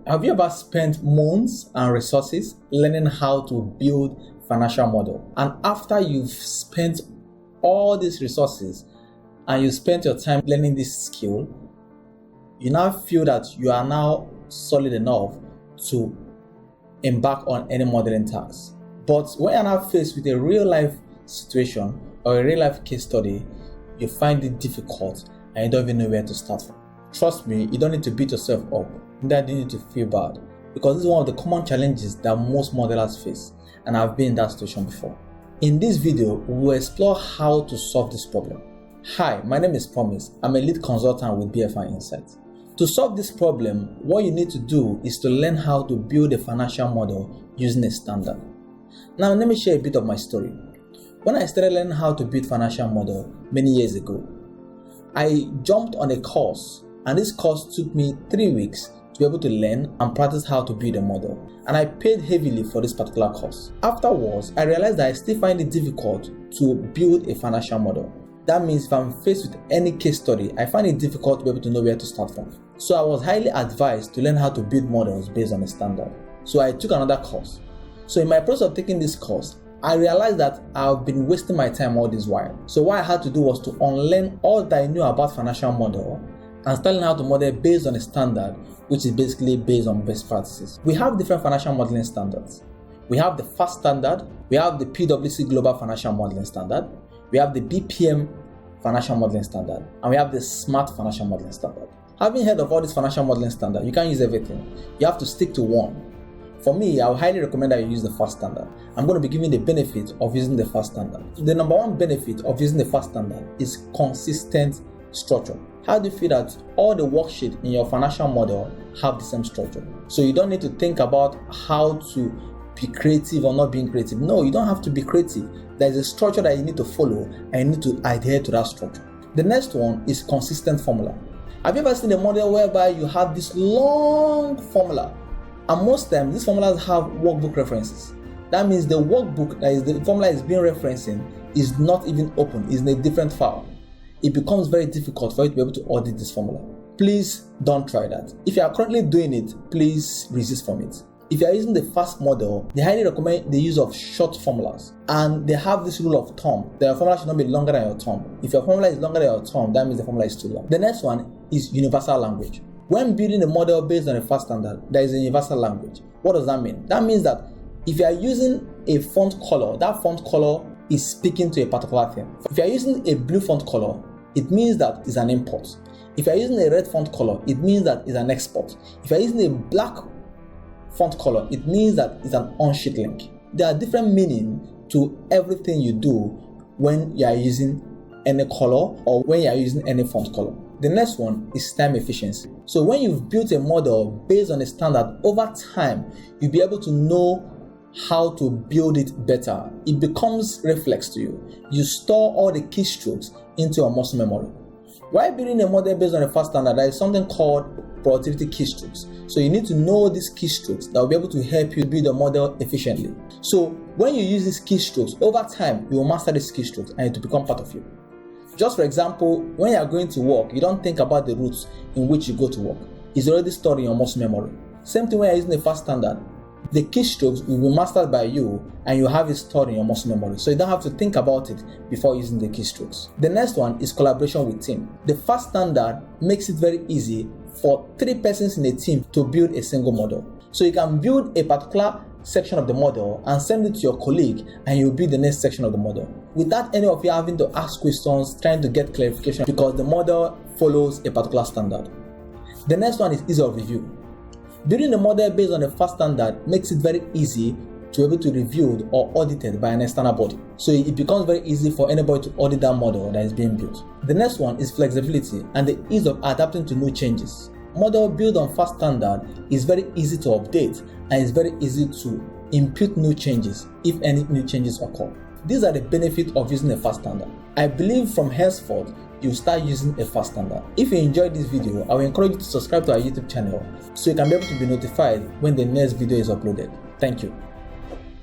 Have you ever spent months and resources learning how to build financial model? And after you've spent all these resources and you spent your time learning this skill, you now feel that you are now solid enough to embark on any modeling task. But when you're now faced with a real life situation or a real life case study, you find it difficult and you don't even know where to start from. Trust me, you don't need to beat yourself up. That you need to feel bad, because this is one of the common challenges that most modelers face, and I've been in that situation before. In this video, we will explore how to solve this problem. Hi, my name is Promise. I'm a lead consultant with BFI Insights. To solve this problem, what you need to do is to learn how to build a financial model using a standard. Now, let me share a bit of my story. When I started learning how to build financial model many years ago, I jumped on a course, and this course took me 3 weeks to be able to learn and practice how to build a model, and I paid heavily for this particular course. Afterwards, I realized that I still find it difficult to build a financial model. That means if I'm faced with any case study, I find it difficult to be able to know where to start from. So I was highly advised to learn how to build models based on a standard. So I took another course. So in my process of taking this course, I realized that I've been wasting my time all this while. So what I had to do was to unlearn all that I knew about financial model and start learning how to model based on a standard, which is basically based on best practices. We have different financial modeling standards. We have the FAST standard, we have the PwC Global Financial Modeling Standard, we have the BPM Financial Modeling Standard, and we have the SMART Financial Modeling Standard. Having heard of all these financial modeling standards, you can't use everything. You have to stick to one. For me, I would highly recommend that you use the FAST standard. I'm going to be giving the benefit of using the FAST standard. The number one benefit of using the FAST standard is consistent structure. How do you feel that all the worksheets in your financial model have the same structure? So you don't need to think about how to be creative or not being creative. No, you don't have to be creative. There is a structure that you need to follow, and you need to adhere to that structure. The next one is consistent formula. Have you ever seen a model whereby you have this long formula, and most times these formulas have workbook references? That means the workbook that is the formula is being referencing is not even open, is in a different file. It becomes very difficult for you to be able to audit this formula. Please don't try that. If you are currently doing it, please resist from it. If you are using the FAST model, they highly recommend the use of short formulas, and they have this rule of thumb that your formula should not be longer than your thumb. If your formula is longer than your thumb, that means the formula is too long. The next one is universal language. When building a model based on a FAST standard, there is a universal language. What does that mean? That means that if you are using a font color, that font color is speaking to a particular thing. If you are using a blue font color, it means that it's an import. If you are using a red font color, it means that it's an export. If you are using a black font color, it means that it's an on-sheet link. There are different meanings to everything you do when you are using any color or when you are using any font color. The next one is time efficiency. So when you've built a model based on a standard, over time, you'll be able to know how to build it better. It becomes reflex to you. You store all the keystrokes into your muscle memory. While building a model based on a FAST standard, there is something called productivity keystrokes. So you need to know these keystrokes that will be able to help you build a model efficiently. So when you use these keystrokes, over time, you will master these keystrokes and it will become part of you. Just for example, when you are going to work, you don't think about the routes in which you go to work. It's already stored in your muscle memory. Same thing when you're using a FAST standard. The keystrokes will be mastered by you and you have it stored in your muscle memory. So you don't have to think about it before using the keystrokes. The next one is collaboration with team. The FAST standard makes it very easy for 3 persons in a team to build a single model. So you can build a particular section of the model and send it to your colleague, and you'll build the next section of the model without any of you having to ask questions, trying to get clarification, because the model follows a particular standard. The next one is ease of review. Building a model based on a FAST standard makes it very easy to be able to be reviewed or audited by an external body. So it becomes very easy for anybody to audit that model that is being built. The next one is flexibility and the ease of adapting to new changes. Model built on FAST standard is very easy to update, and it's very easy to impute new changes if any new changes occur. These are the benefits of using a FAST standard. I believe from henceforth, you start using a FAST standard. If you enjoyed this video, I will encourage you to subscribe to our YouTube channel so you can be able to be notified when the next video is uploaded. Thank you.